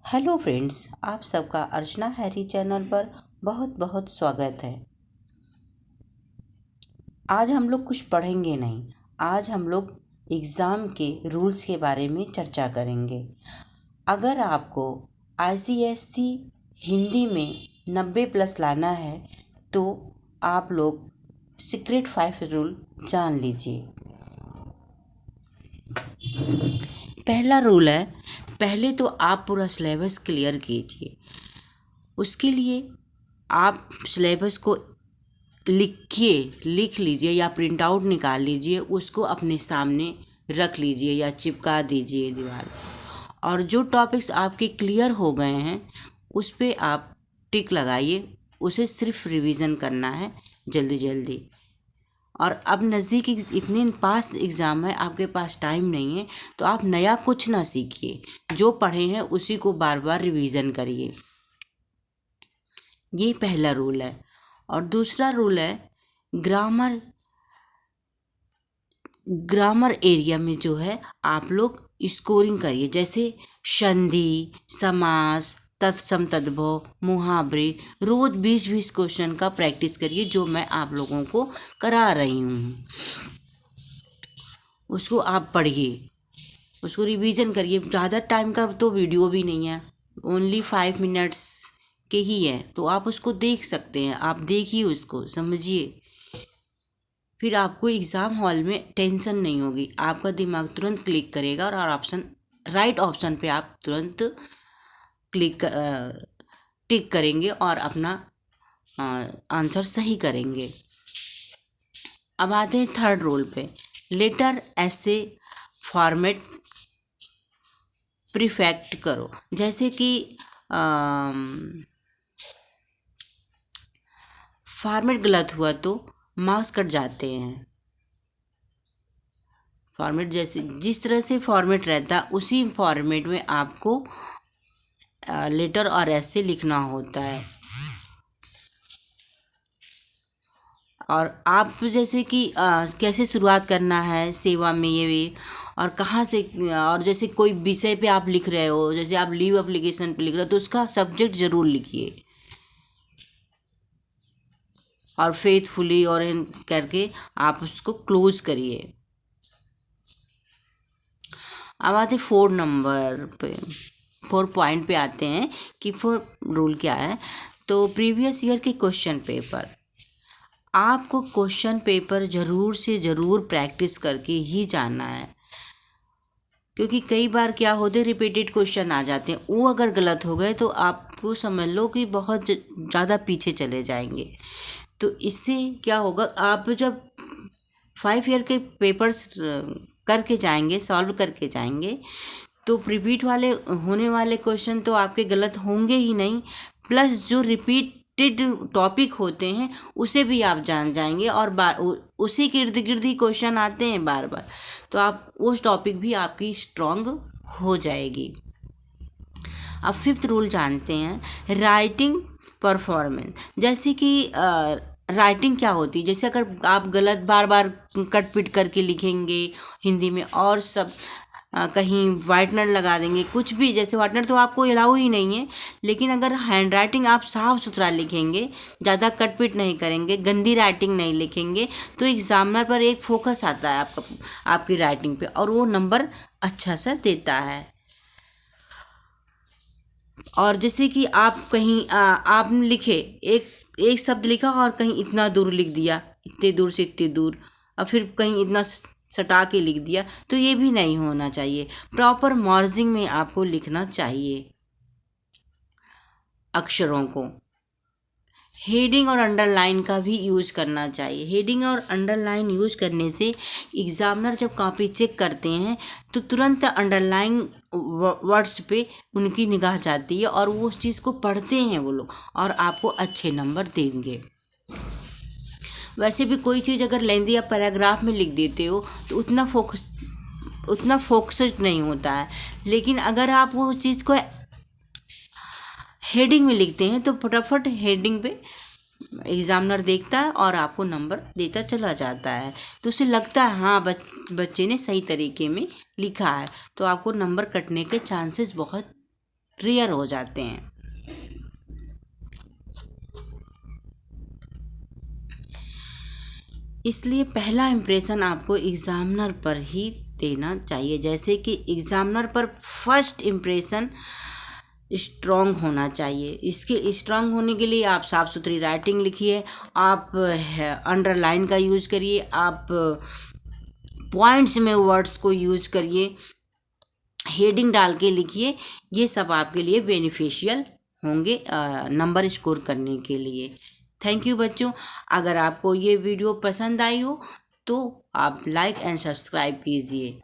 Hello friends, आप सबका अर्चना Harry channel पर बहुत बहुत स्वागत है। आज हम लोग कुछ पढ़ेंगे नहीं, आज हम लोग एग्ज़ाम के रूल्स के बारे में चर्चा करेंगे। अगर आपको आईसीएसई हिंदी में 90+ लाना है तो आप लोग सीक्रेट 5 रूल जान लीजिए। पहला रूल है, पहले तो आप पूरा सिलेबस क्लियर कीजिए। उसके लिए आप सिलेबस को लिख लीजिए या प्रिंट आउट निकाल लीजिए, उसको अपने सामने रख लीजिए या चिपका दीजिए दीवार पर। और जो टॉपिक्स आपके क्लियर हो गए हैं उस पे आप टिक लगाइए, उसे सिर्फ रिवीजन करना है जल्दी जल्दी। और अब नज़दीक इतने पास एग्ज़ाम है, आपके पास टाइम नहीं है तो आप नया कुछ ना सीखिए, जो पढ़े हैं उसी को बार बार रिवीजन करिए। ये पहला रूल है। और दूसरा रूल है, ग्रामर एरिया में जो है आप लोग स्कोरिंग करिए, जैसे संधि, समास, तत्सम तद्भव, मुहावरे। रोज 20-20 क्वेश्चन का प्रैक्टिस करिए, जो मैं आप लोगों को करा रही हूँ। उसको आप पढ़िए, उसको रिवीजन करिए। ज़्यादा टाइम का तो वीडियो भी नहीं है, ओनली 5 मिनट्स के ही है, तो आप उसको देख सकते हैं। आप देखिए, उसको समझिए, फिर आपको एग्ज़ाम हॉल में टेंशन नहीं होगी। आपका दिमाग तुरंत क्लिक करेगा और राइट ऑप्शन पे आप तुरंत टिक करेंगे और अपना आंसर सही करेंगे। अब आते हैं थर्ड रूल पे, लेटर ऐसे फॉर्मेट प्रिफेक्ट करो। जैसे कि फॉर्मेट गलत हुआ तो मार्क्स कट जाते हैं। फॉर्मेट जैसे जिस तरह से फॉर्मेट रहता है उसी फॉर्मेट में आपको लेटर और ऐसे लिखना होता है। और आप जैसे कि कैसे शुरुआत करना है सेवा में ये भी, और कहाँ से, और जैसे कोई विषय पे आप लिख रहे हो, जैसे आप लीव एप्लीकेशन पे लिख रहे हो तो उसका सब्जेक्ट ज़रूर लिखिए और फेथफुली और करके आप उसको क्लोज करिए। अब आते 4 पॉइंट पे आते हैं कि 4 रूल क्या है। तो प्रीवियस ईयर के क्वेश्चन पेपर, आपको क्वेश्चन पेपर ज़रूर से ज़रूर प्रैक्टिस करके ही जाना है, क्योंकि कई बार क्या होते, रिपीटेड क्वेश्चन आ जाते हैं। वो अगर गलत हो गए तो आपको समझ लो कि बहुत ज़्यादा पीछे चले जाएंगे। तो इससे क्या होगा, आप जब 5 ईयर के पेपर्स करके जाएंगे, सॉल्व करके जाएंगे, तो रिपीट वाले होने वाले क्वेश्चन तो आपके गलत होंगे ही नहीं, प्लस जो रिपीटेड टॉपिक होते हैं उसे भी आप जान जाएंगे। और उसी के इर्द गिर्द ही क्वेश्चन आते हैं बार बार, तो आप उस टॉपिक भी आपकी स्ट्रॉन्ग हो जाएगी। अब 5th रूल जानते हैं, राइटिंग परफॉर्मेंस। जैसे कि राइटिंग क्या होती है, जैसे अगर आप गलत बार बार कट पिट करके लिखेंगे हिंदी में और सब कहीं वाइटनर लगा देंगे, कुछ भी, जैसे वाइटनर तो आपको अलाउ ही नहीं है, लेकिन अगर हैंड राइटिंग आप साफ सुथरा लिखेंगे, ज़्यादा कट पिट नहीं करेंगे, गंदी राइटिंग नहीं लिखेंगे, तो एग्जामिनर पर एक फोकस आता है आपकी राइटिंग पे, और वो नंबर अच्छा सा देता है। और जैसे कि आप कहीं आपने लिखे एक शब्द लिखा और कहीं इतना दूर लिख दिया, इतने दूर से इतने दूर, और फिर कहीं इतना सटा के लिख दिया, तो ये भी नहीं होना चाहिए। प्रॉपर मार्जिंग में आपको लिखना चाहिए अक्षरों को। हेडिंग और अंडरलाइन का भी यूज़ करना चाहिए। हेडिंग और अंडरलाइन यूज़ करने से एग्जामिनर जब कॉपी चेक करते हैं तो तुरंत अंडरलाइन वर्ड्स पे उनकी निगाह जाती है और वो उस चीज़ को पढ़ते हैं वो लोग, और आपको अच्छे नंबर देंगे। वैसे भी कोई चीज़ अगर लेंदी या पैराग्राफ में लिख देते हो तो उतना फोकस्ड नहीं होता है, लेकिन अगर आप वो चीज़ को हेडिंग में लिखते हैं तो फटाफट हेडिंग पे एग्जामिनर देखता है और आपको नंबर देता चला जाता है। तो उसे लगता है हाँ बच्चे ने सही तरीके में लिखा है, तो आपको नंबर कटने के चांसेस बहुत रेयर हो जाते हैं। इसलिए पहला इम्प्रेशन आपको एग्ज़ामिनर पर ही देना चाहिए। जैसे कि एग्ज़ामिनर पर फर्स्ट इम्प्रेशन स्ट्रॉन्ग होना चाहिए। इसके स्ट्रॉन्ग होने के लिए आप साफ़ सुथरी राइटिंग लिखिए, आप अंडरलाइन का यूज़ करिए, आप पॉइंट्स में वर्ड्स को यूज़ करिए, हेडिंग डाल के लिखिए। ये सब आपके लिए बेनिफिशियल होंगे नंबर स्कोर करने के लिए। थैंक यू बच्चों। अगर आपको ये वीडियो पसंद आई हो तो आप लाइक एंड सब्सक्राइब कीजिए।